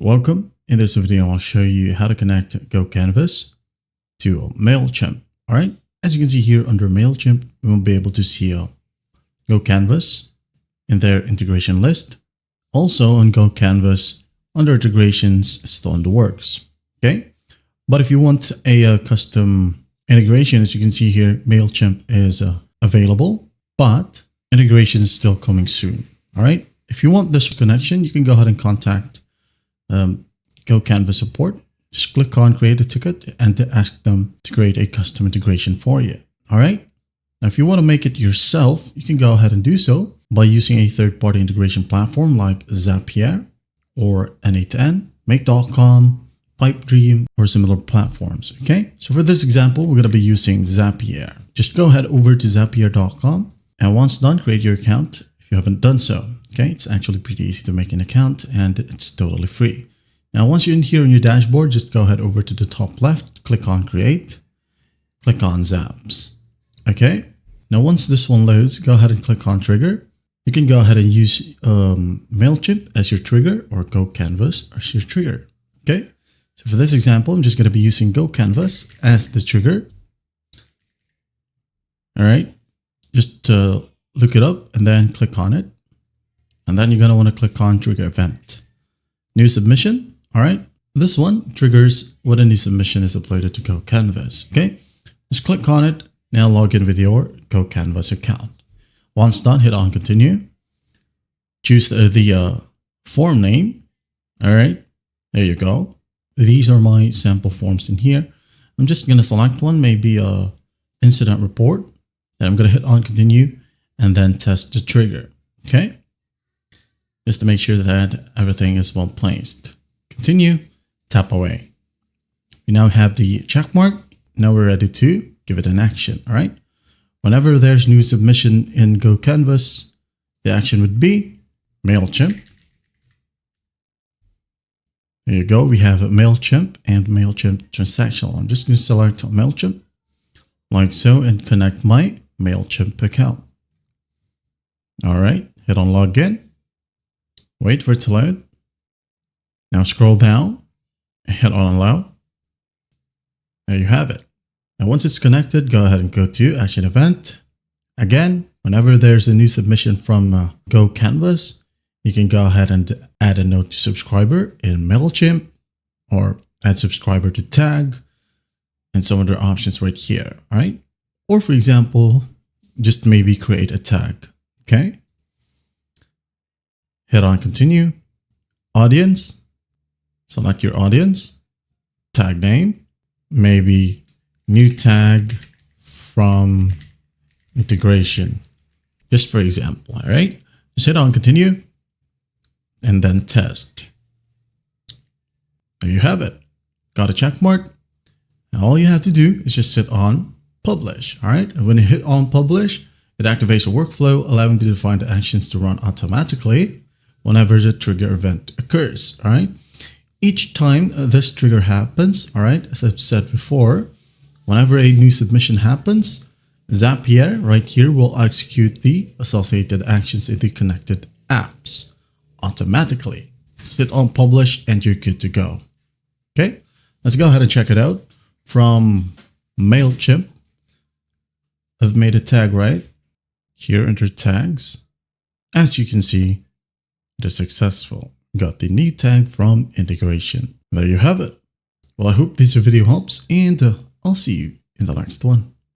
Welcome. In this video, I'll show you how to connect GOCANVAS to MAILCHIMP. All right. As you can see here under MAILCHIMP, we will be able to see GOCANVAS in their integration list. Also on GOCANVAS, under integrations, still in the works. Okay. But if you want a custom integration, as you can see here, MAILCHIMP is available, but integration is still coming soon. All right. If you want this connection, you can go ahead and contact GOCANVAS support. Just click on create a ticket and to ask them to create a custom integration for you. All right. Now, if you want to make it yourself, you can go ahead and do so by using a third-party integration platform like Zapier or N8N, Make.com, Pipedream, or similar platforms. Okay. So for this example, we're going to be using Zapier. Just go ahead over to Zapier.com, and once done, create your account if you haven't done so. Okay, it's actually pretty easy to make an account and it's totally free. Now, once you're in here on your dashboard, just go ahead over to the top left, click on create, click on Zaps. Okay, now once this one loads, go ahead and click on trigger. You can go ahead and use MailChimp as your trigger or GOCANVAS as your trigger. Okay, so for this example, I'm just going to be using GOCANVAS as the trigger. All right, just look it up and then click on it. And then you're going to want to click on trigger event. New submission. All right. This one triggers when a new submission is uploaded to GOCANVAS. Okay. Just click on it. Now log in with your GOCANVAS account. Once done, hit on continue. Choose the form name. All right. There you go. These are my sample forms in here. I'm just going to select one, maybe a incident report. Then I'm going to hit on continue and then test the trigger. Okay. Just to make sure that everything is well placed. Continue, tap away. We now have the check mark. Now we're ready to give it an action. All right. Whenever there's new submission in GOCANVAS, the action would be MailChimp. There you go. We have MailChimp and MailChimp transactional. I'm just going to select MailChimp like so and connect my MailChimp account. All right. Hit on login. Wait for it to load. Now scroll down and hit on allow. There you have it. Now once it's connected, go ahead and go to action event. Again, whenever there's a new submission from GOCANVAS, you can go ahead and add a note to subscriber in MailChimp or add subscriber to tag and some other options right here. All right. Or for example, just maybe create a tag. Okay. Hit on continue, audience, select your audience, tag name, maybe new tag from integration, just for example, all right? Just hit on continue and then test. There you have it. Got a check mark. And all you have to do is just hit on publish, all right? And when you hit on publish, it activates a workflow, allowing you to define the actions to run automatically whenever the trigger event occurs. All right. Each time this trigger happens, all right, as I've said before, whenever a new submission happens, Zapier right here will execute the associated actions in the connected apps automatically. Just hit on publish and you're good to go. Okay. Let's go ahead and check it out from MailChimp. I've made a tag right here under tags. As you can see, it is successful. Got the new tag from integration. There you have it. Well, I hope this video helps and I'll see you in the next one.